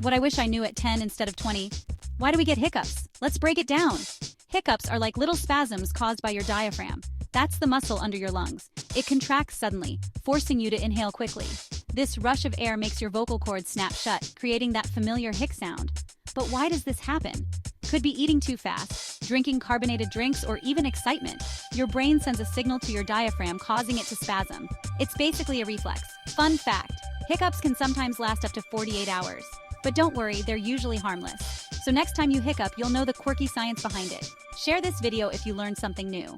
What I wish I knew at 10 instead of 20. Why do we get hiccups? Let's break it down. Hiccups are like little spasms caused by your diaphragm. That's the muscle under your lungs. It contracts suddenly, forcing you to inhale quickly. This rush of air makes your vocal cords snap shut, creating that familiar hic sound. But why does this happen? Could be eating too fast, drinking carbonated drinks, or even excitement. Your brain sends a signal to your diaphragm, causing it to spasm. It's basically a reflex. Fun fact, hiccups can sometimes last up to 48 hours. But don't worry, they're usually harmless. So next time you hiccup, you'll know the quirky science behind it. Share this video if you learned something new.